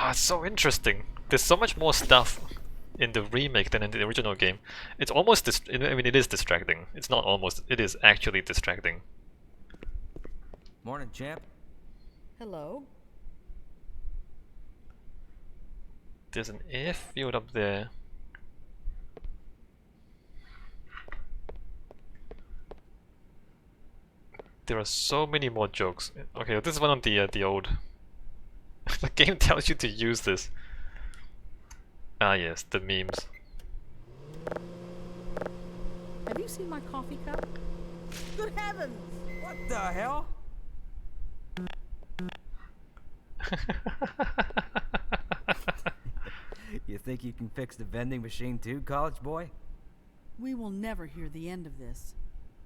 Ah, it's so interesting. There's so much more stuff in the remake than in the original game. It's almost I mean, it is distracting. It's not almost. It is actually distracting. Morning, champ. Hello. There's an airfield up there. There are so many more jokes. Okay, this is one of the old. The game tells you to use this. Ah yes, the memes. Have you seen my coffee cup? Good heavens! What the hell? You think you can fix the vending machine too, college boy? We will never hear the end of this.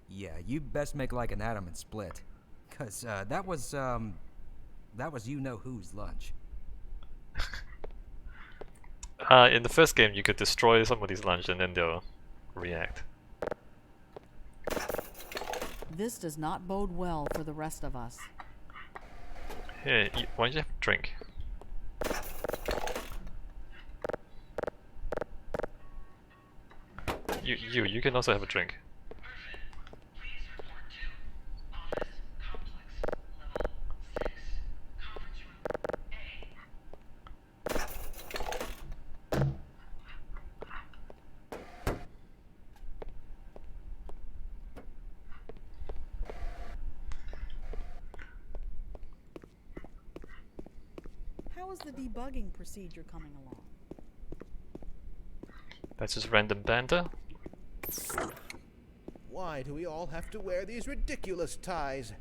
Yeah, you best make like an atom and split. Cause that was you-know-who's lunch. In the first game, you could destroy somebody's lunch and then they'll react. This does not bode well for the rest of us. Here, why don't you have a drink? You can also have a drink. How is the debugging procedure coming along? That's just random banter. Why do we all have to wear these ridiculous ties?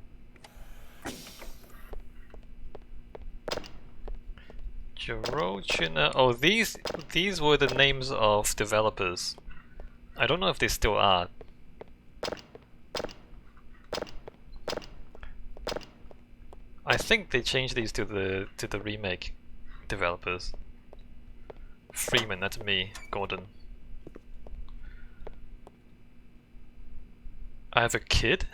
Jirochina. Oh, these were the names of developers. I don't know if they still are. I think they changed these to the remake developers. Freeman, that's me, Gordon. I have a kid?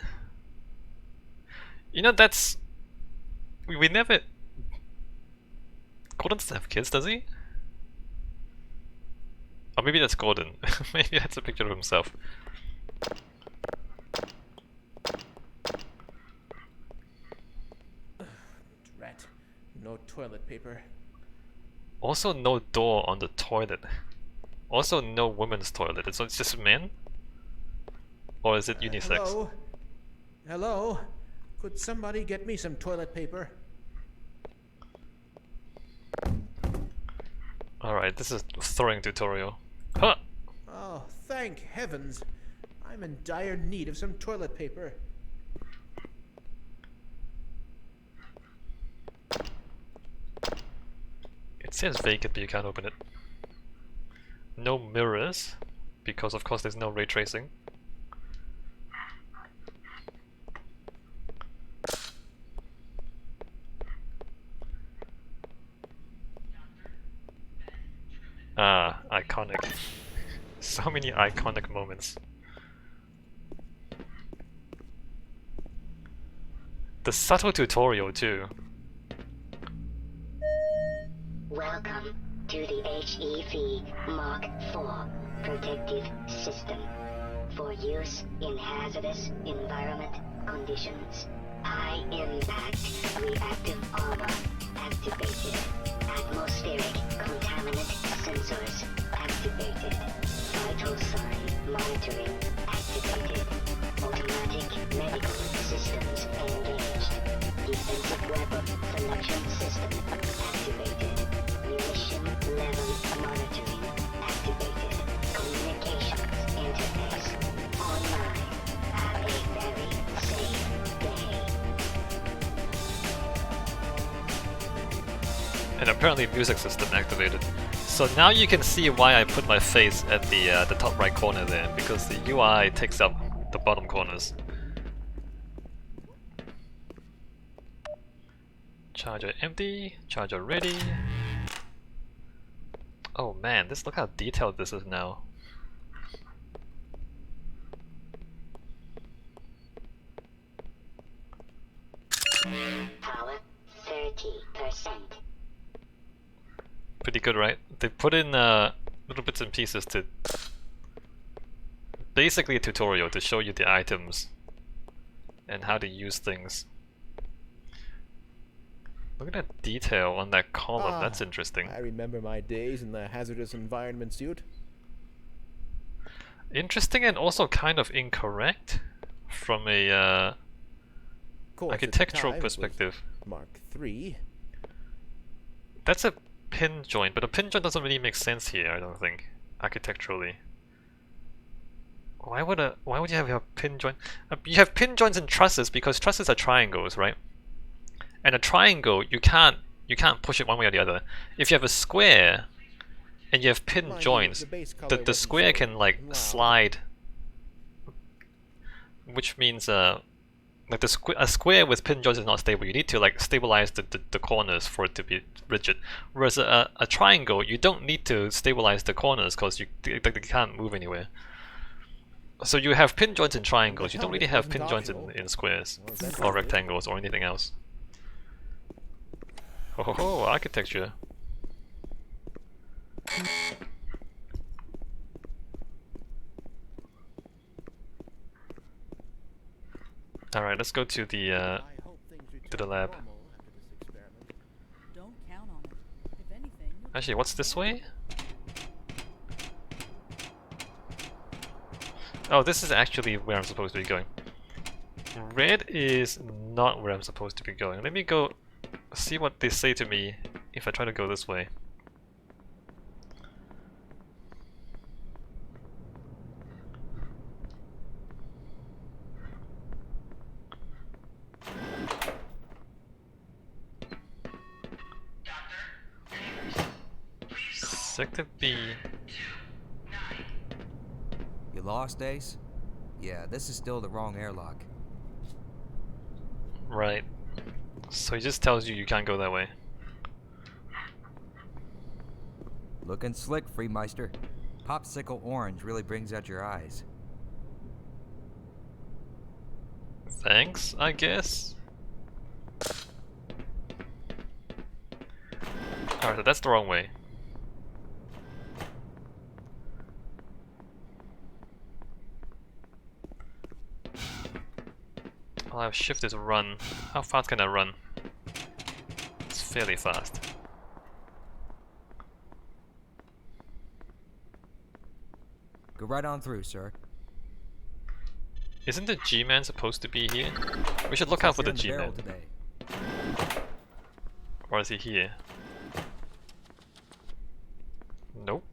You know, that's... We never... Gordon doesn't have kids, does he? Or maybe that's Gordon. Maybe that's a picture of himself. Drat. No toilet paper. Also no door on the toilet. Also no women's toilet. It's just men? Or is it unisex? Hello? Hello? Could somebody get me some toilet paper? Alright, this is a throwing tutorial. Huh! Oh, thank heavens. I'm in dire need of some toilet paper. It says vacant, but you can't open it. No mirrors, because of course there's no ray tracing. Ah, iconic. So many iconic moments. The subtle tutorial too. Welcome to the HEV Mark IV protective system for use in hazardous environment conditions. High impact reactive armor activated. Atmospheric contaminant sensors activated. Vital sign monitoring activated. Automatic medical systems engaged. Defensive weapon selection system activated. Munition level monitoring activated. Communications interface online. Have a very safe day. And apparently music system activated. So now you can see why I put my face at the top right corner there, because the UI takes up the bottom corners. Charger empty, charger ready. Oh man, look how detailed this is now. Power 30%. Pretty good, right? They put in little bits and pieces to basically a tutorial to show you the items and how to use things. Look at that detail on that column, that's interesting. I remember my days in the hazardous environment suit. Interesting and also kind of incorrect from a Of course, at the architectural time, it was perspective. Mark III. That's a pin joint, but a pin joint doesn't really make sense here, I don't think, architecturally. Why would you have a pin joint? You have pin joints in trusses because trusses are triangles, right? And a triangle, you can't push it one way or the other. If you have a square and you have pin Mind you, joints, the base color the wasn't square so can like loud. slide, which means like a square with pin joints is not stable. You need to like stabilize the corners for it to be rigid. Whereas a triangle, you don't need to stabilize the corners because they can't move anywhere. So you have pin joints in triangles. You don't really have pin joints in squares or rectangles or anything else. Oh, architecture. Alright, let's go to the I hope things return lab. to normal after this experiment. Don't count on it. If anything, you'll Actually, what's this way? Oh, this is actually where I'm supposed to be going. Red is not where I'm supposed to be going. Let me go see what they say to me if I try to go this way. Sector B. You lost, Ace? Yeah, this is still the wrong airlock. Right. So he just tells you can't go that way. Looking slick, Freemeister. Popsicle orange really brings out your eyes. Thanks, I guess. Alright, so that's the wrong way. I'll have shift is run. How fast can I run? It's fairly fast. Go right on through, sir. Isn't the G-Man supposed to be here? We should look out for the You're in G-Man. the barrel today. Or is he here? Nope.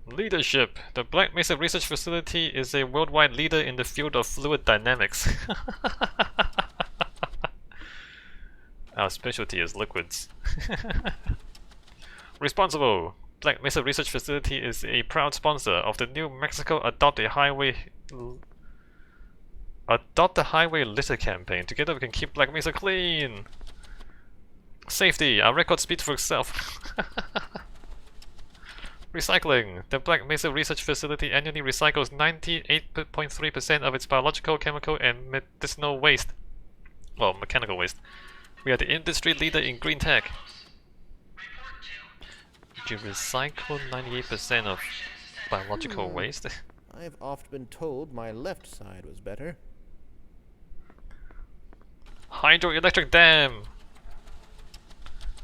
Leadership. The Black Mesa Research Facility is a worldwide leader in the field of fluid dynamics. Our specialty is liquids. Responsible. Black Mesa Research Facility is a proud sponsor of the New Mexico Adopt a Highway Litter campaign. Together we can keep Black Mesa clean. Safety. Our record speaks for itself. Recycling. The Black Mesa Research Facility annually recycles 98.3% of its biological, chemical, and medicinal waste. Well, mechanical waste. We are the industry leader in green tech. You recycle 98% of biological waste? I've oft been told my left side was better. Hydroelectric dam!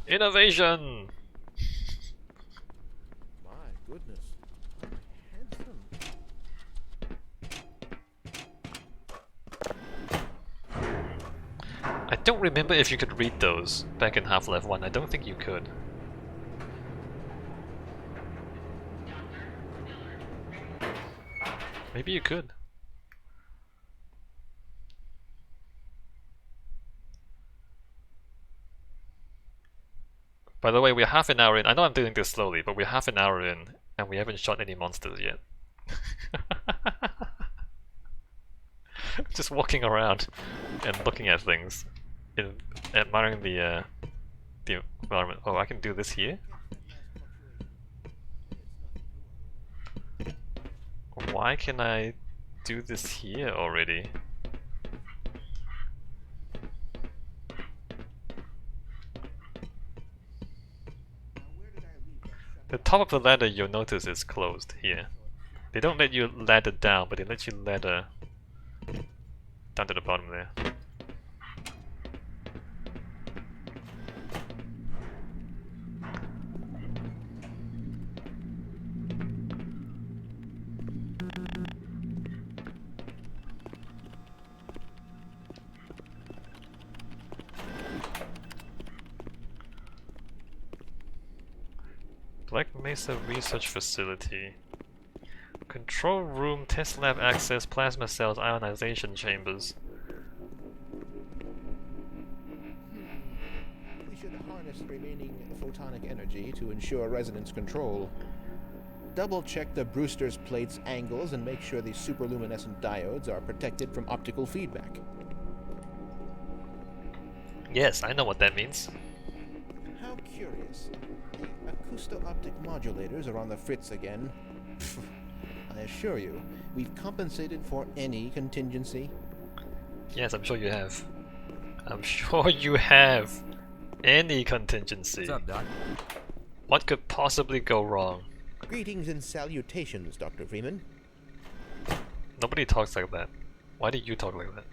Innovation! My goodness. Handsome. I don't remember if you could read those back in Half-Life 1. I don't think you could. Maybe you could. By the way, we're half an hour in. I know I'm doing this slowly, but we're half an hour in and we haven't shot any monsters yet. Just walking around and looking at things, admiring the environment. Oh, I can do this here? Why can I do this here already? The top of the ladder, you'll notice, is closed here. They don't let you ladder down, but they let you ladder down to the bottom there. Black Mesa Research Facility. Control room, test lab access, plasma cells, ionization chambers. We should harness the remaining photonic energy to ensure resonance control. Double check the Brewster's plate's angles and make sure the superluminescent diodes are protected from optical feedback. Yes, I know what that means. How curious. The acousto-optic modulators are on the fritz again. I assure you, we've compensated for any contingency. Yes, I'm sure you have. I'm sure you have. Any contingency. What's up, Doc? What could possibly go wrong? Greetings and salutations, Dr. Freeman. Nobody talks like that. Why do you talk like that?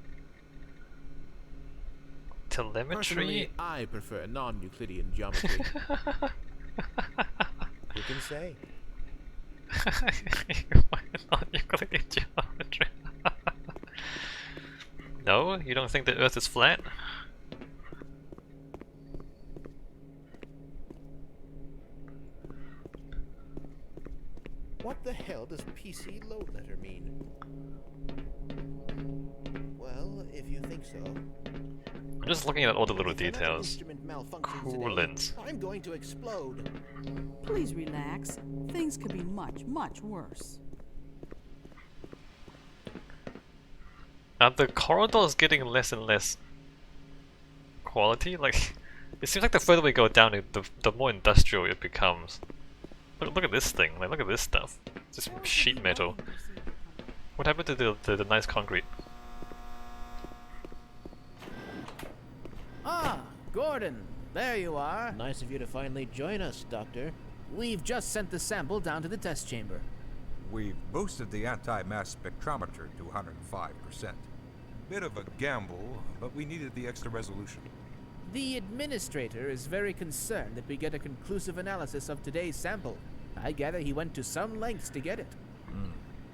Telemetry? Personally, I prefer non-Euclidean geometry. Who can say? Why not Euclidean geometry? No? You don't think the Earth is flat? What the hell does PC load letter mean? Well, if you think so. I'm just looking at all the little If another details. instrument malfunctions today, Coolants. I'm going to explode. Please relax. Things could be much, much worse. The corridor is getting less and less quality. Like, it seems like the further we go down, the more industrial it becomes. Look at this thing. Like, look at this stuff. Just sheet metal. What happened to the nice concrete? Ah, Gordon, there you are. Nice of you to finally join us, Doctor. We've just sent the sample down to the test chamber. We've boosted the anti-mass spectrometer to 105%. Bit of a gamble, but we needed the extra resolution. The administrator is very concerned that we get a conclusive analysis of today's sample. I gather he went to some lengths to get it.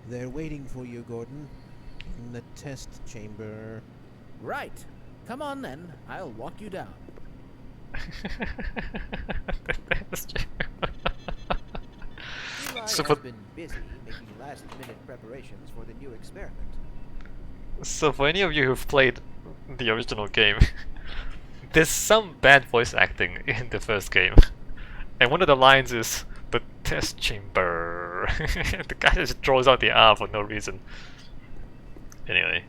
They're waiting for you, Gordon. In the test chamber. Right. Come on then, I'll walk you down. Eli So has for- been busy making last-minute preparations for the new experiment. So for any of you who've played the original game, there's some bad voice acting in the first game. And one of the lines is, the test chamber. The guy just draws out the R for no reason. Anyway.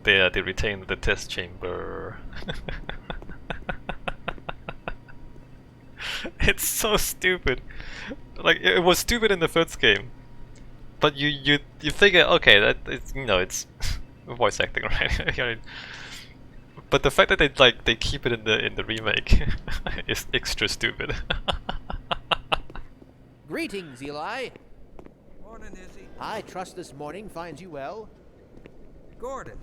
They retain the test chamber. It's so stupid. Like, it was stupid in the first game. But you figure, okay, that it's, you know, it's voice acting, right? But the fact that they keep it in the remake is extra stupid. Greetings, Eli. Morning, Izzy. I trust this morning finds you well. Gordon,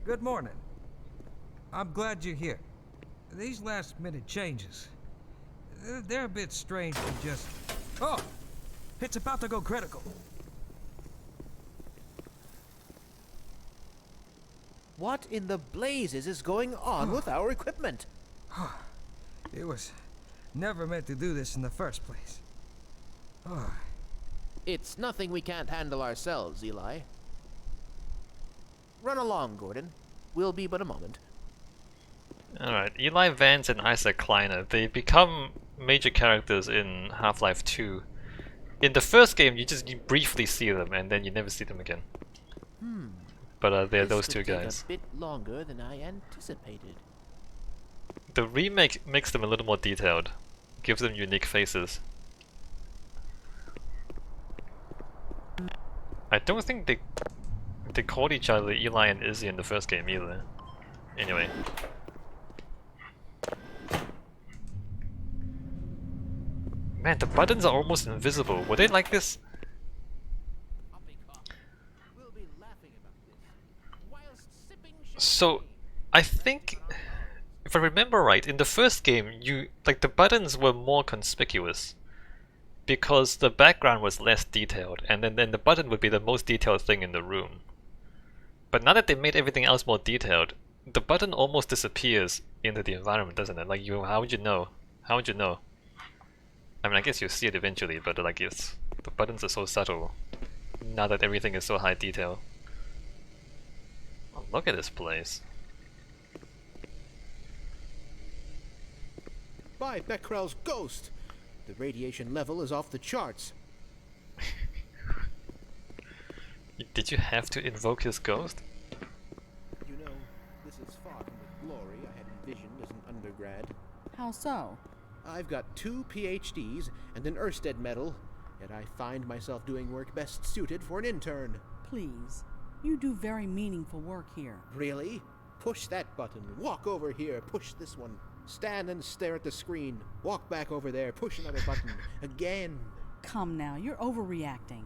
good morning. I'm glad you're here. These last-minute changes, they're a bit strange to just... Oh! It's about to go critical. What in the blazes is going on with our equipment? It was never meant to do this in the first place. Oh, It's nothing we can't handle ourselves, Eli. Run along, Gordon. We'll be but a moment. Alright, Eli Vance and Isaac Kleiner, they become major characters in Half-Life 2. In the first game, you briefly see them, and then you never see them again. But they're those two This could guys. take a bit longer than I anticipated. The remake makes them a little more detailed, gives them unique faces. I don't think they called each other Eli and Izzy in the first game either. Anyway. Man, the buttons are almost invisible. Were they like this? Poppycock will be laughing about this whilst sipping So, I think, if I remember right, in the first game, the buttons were more conspicuous because the background was less detailed, and then the button would be the most detailed thing in the room. But now that they made everything else more detailed, the button almost disappears into the environment, doesn't it? Like how would you know? How would you know? I mean, I guess you'll see it eventually, but like the buttons are so subtle now that everything is so high detail. Oh, look at this place. By Becquerel's ghost! The radiation level is off the charts. Did you have to invoke his ghost? You know, this is far from the glory I had envisioned as an undergrad. How so? I've got 2 PhDs and an Ørsted medal, yet I find myself doing work best suited for an intern. Please. You do very meaningful work here. Really? Push that button. Walk over here. Push this one. Stand and stare at the screen. Walk back over there. Push another button. Again. Come now, you're overreacting.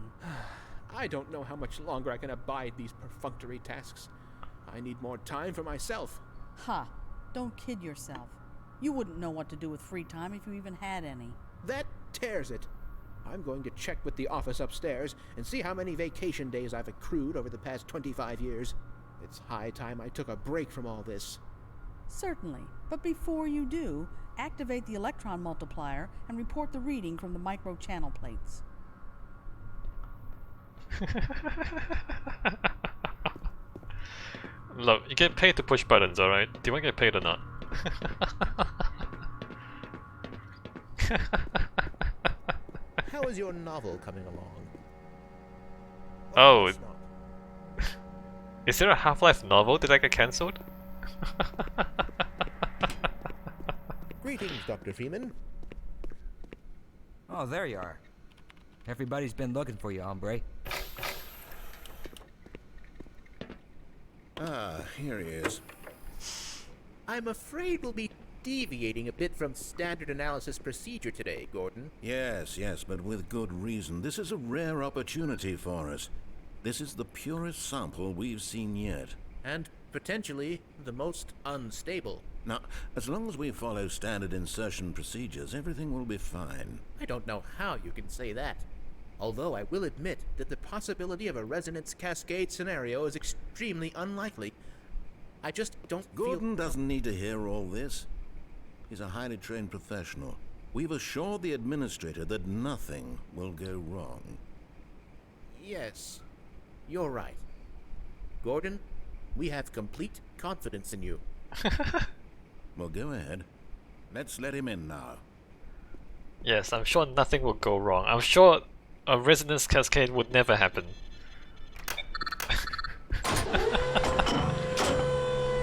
I don't know how much longer I can abide these perfunctory tasks. I need more time for myself. Ha! Don't kid yourself. You wouldn't know what to do with free time if you even had any. That tears it. I'm going to check with the office upstairs and see how many vacation days I've accrued over the past 25 years. It's high time I took a break from all this. Certainly, but before you do, activate the electron multiplier and report the reading from the micro-channel plates. Look, you get paid to push buttons, alright? Do you want to get paid or not? How is your novel coming along? Oh, it's not. is there a Half-Life novel? Did that get cancelled? Greetings, Dr. Freeman. Oh, there you are. Everybody's been looking for you, hombre. Ah, here he is. I'm afraid we'll be deviating a bit from standard analysis procedure today, Gordon. Yes, but with good reason. This is a rare opportunity for us. This is the purest sample we've seen yet. And potentially the most unstable. Now, as long as we follow standard insertion procedures, everything will be fine. I don't know how you can say that. Although I will admit that the possibility of a resonance cascade scenario is extremely unlikely. I just don't Gordon doesn't need to hear all this. He's a highly trained professional. We've assured the administrator that nothing will go wrong. Yes, you're right. Gordon, we have complete confidence in you. Well, go ahead. Let's let him in now. Yes, I'm sure nothing will go wrong. I'm sure a resonance cascade would never happen.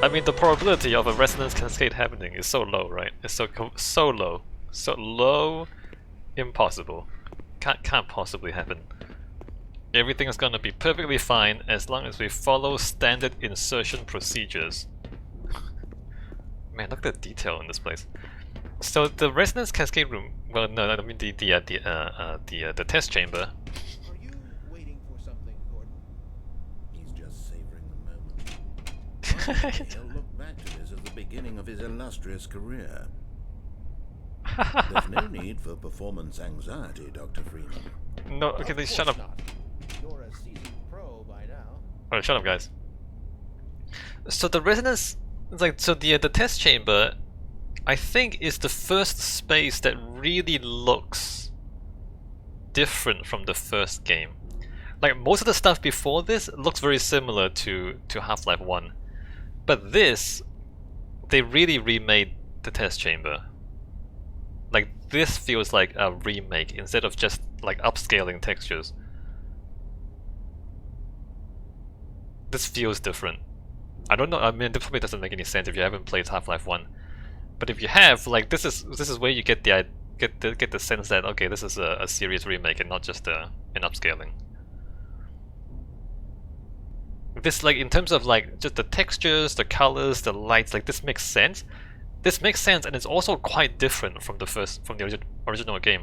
I mean, the probability of a resonance cascade happening is so low, right? It's so low, so low, impossible. Can't possibly happen. Everything is gonna be perfectly fine as long as we follow standard insertion procedures. Man, look at the detail in this place. So the resonance cascade room. Well, no, I mean the test chamber. Are you waiting for something, Gordon? He's just savoring the moment. He'll look back to this as the beginning of his illustrious career. There's no need for performance anxiety, Dr. Freeman. No, okay, Of then shut up. course not. You're a seasoned pro by now. Alright, shut up, guys. So the resonance, so the test chamber, I think, is the first space that really looks different from the first game. Like most of the stuff before this looks very similar to Half-Life 1, but this, they really remade the test chamber. Like this feels like a remake instead of just like upscaling textures. This feels different. I don't know. I mean, it probably doesn't make any sense if you haven't played Half-Life 1. But if you have, like, this is where you get the sense that okay, this is a serious remake and not just an upscaling. This, like, in terms of like just the textures, the colors, the lights, like this makes sense. this makes sense, and it's also quite different from the original game.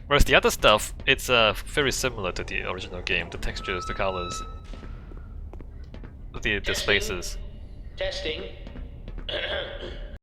Whereas the other stuff, it's very similar to the original game. The textures, the colors, the spaces. Testing.